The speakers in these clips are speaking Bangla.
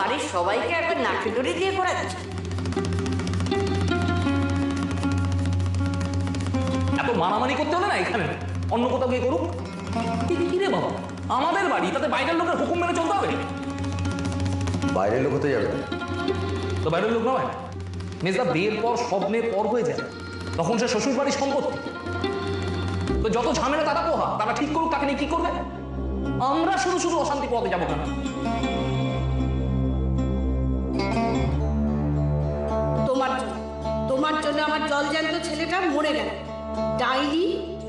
বাড়ির সবাইকে একবার নাকি দড়ি দিয়ে করাচ্ছে। এত মানামানি করতে হলে না এখানে অন্য কোথাও গিয়ে করুক। কি রে বাবা, আমাদের বাড়ি, তাতে বাইরের লোকের হুকুম মেনে চলতে হবে। বাইরের লোক হতে যাবে তো বাইরের লোক নয়, মেজদা বিয়ের পর স্বপ্নের পর হয়ে যায়, তখন সে শ্বশুর বাড়ির সম্পত্তি। তো যত ঝামেলা তারা পোহা, তারা ঠিক করুক, তাকে নিয়ে কি করবে? আমরা শুধু শুধু অশান্তি পথে যাবো কেন? তোমার জন্য আমার জলজ্যান্ত ছেলেটা মরে গেল। ডাইনি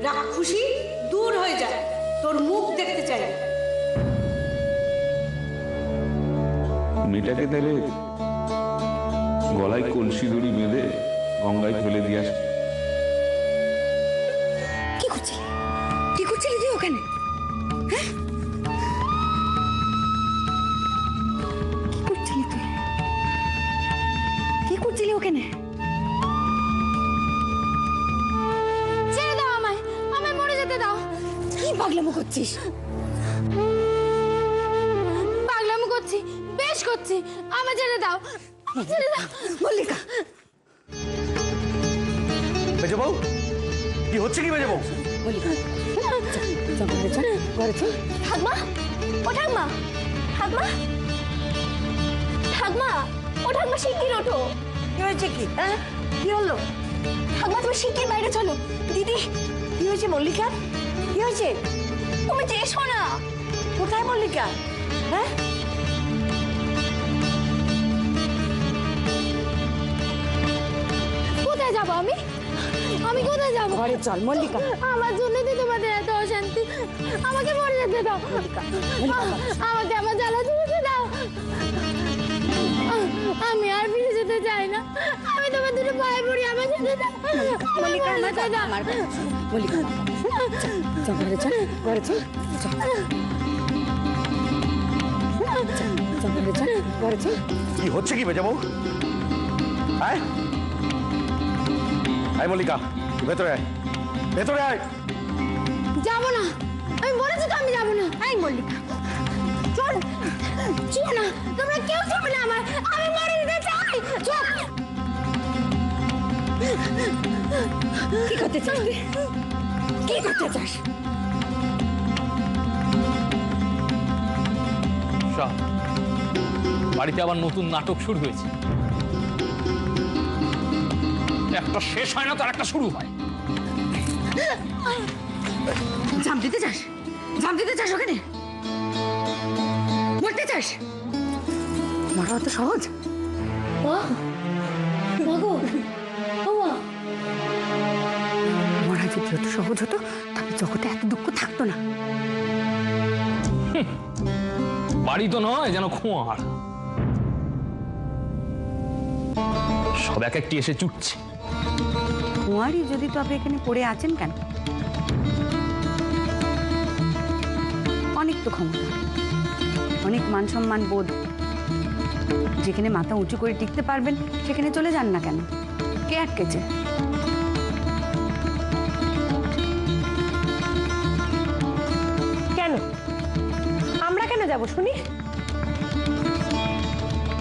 রাক্ষসী দূর হয়ে যায়, তোর মুখ দেখতে চাই। মেয়েটাকে তাহলে গলায় কলসি দড়ি বেঁধে গঙ্গায় ফেলে দিয়ে আসে। কি করছিলি তুই ওখানে? হ্যাঁ, কি করছিলি ওখানে? ছেড়ে দাও আমায়, আমায় মরে যেতে দাও। কি পাগলামো করছিস? পাগলামো করছি, বেশ করছি, আমায় ছেড়ে দাও, ছেড়ে দাও। মল্লিকা, মেজো বউ, কি হচ্ছে কি মেজো বউ? মল্লিকা, ঘরে চল। ঠাকমা, ও ঠাকমা, ঠাকমা, ঠাকমা, ও ঠাকমা, শিগগির ওঠো। কি হয়েছে কি? হ্যাঁ, কি হলো? ঠাকমা তুমি শিগগির বাইরে চলো। দিদি, কি হয়েছে মল্লিকা? কি হয়েছে? তুমি যে এসো না। কোথায় মল্লিকা? হ্যাঁ, কোথায় যাবো আমি? আমি কোথায় যাবো? ঘরে চল মল্লিকা। আমার জন্য তো তোমাদের এত অশান্তি। আমাকে মরে যেতে দাও। আমাকে আমার জ্বালা যেতে দাও। আমি আর ফিরে যেতে চাই না। আমি তোমার দুটো পায়ে পড়ি, আমার যেতে দাও। মল্লিকা, আমার কথা, আমার কথা শোন। মল্লিকা, চল ঘরে চল, ঘরে চল, চল। চল ঘরে চল, ঘরে চল। কি হচ্ছে কি মেজো বউ? আয় আয় মল্লিকা, ভেতরে আয়, ভেতরে আয়। যাবো না, আমি বলেছি তো আমি যাবো না। এই মল্লিকা, চল, চলো না, তোমরা কেউ যাবে না আমার। আমি মরে যেতে চাই। চল। কি করতে চাস তুই? কি করতে চাস? শাহ, বাড়িতে আবার নতুন নাটক শুরু হয়েছে। একটা শেষ হয় না, তার একটা শুরু হয়। জাম দিতে চাস? জাম দিতে চাস ওখানে? মরতে চাস? মরা অত সহজ? মরা যদি যত সহজ হতো, তবে জগতে এত দুঃখ থাকতো না। বাড়ি তো নয়, যেন খোঁয়ার। সব এক একটি এসে চুটছে। কুঁয়ারি যদি তবে এখানে পড়ে আছেন কেন? অনেক তো ক্ষমতা, অনেক মান সম্মান বোধ। যেখানে মাথা উঁচু করে টিকতে পারবেন সেখানে চলে যান না কেন? কে আটকেছে? কেন আমরা কেন যাব শুনি?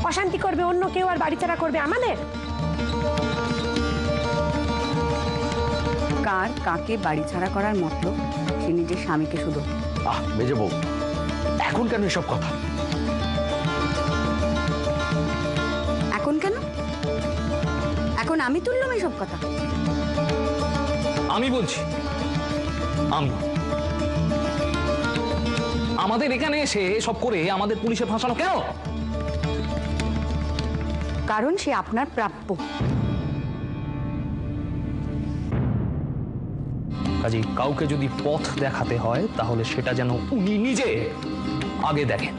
অশান্তি করবে অন্য কেউ আর বাড়ি ছাড়া করবে আমাদের? কার কাকে বাড়ি ছাড়া করার মতলব সে নিজের স্বামীকে শুধু। মেজো বউ, এখন কেন এসব কথা? এখন কেন? এখন আমি তুললাম এইসব কথা? আমি বলছি, আমি আমাদের এখানে এসে সব করে আমাদের পুলিশে ফাঁসানো কেন? কারণ সে আপনার প্রাপ্য। কাজেই কাউকে যদি পথ দেখাতে হয়, তাহলে সেটা যেন উনি নিজে আগে দেখেন।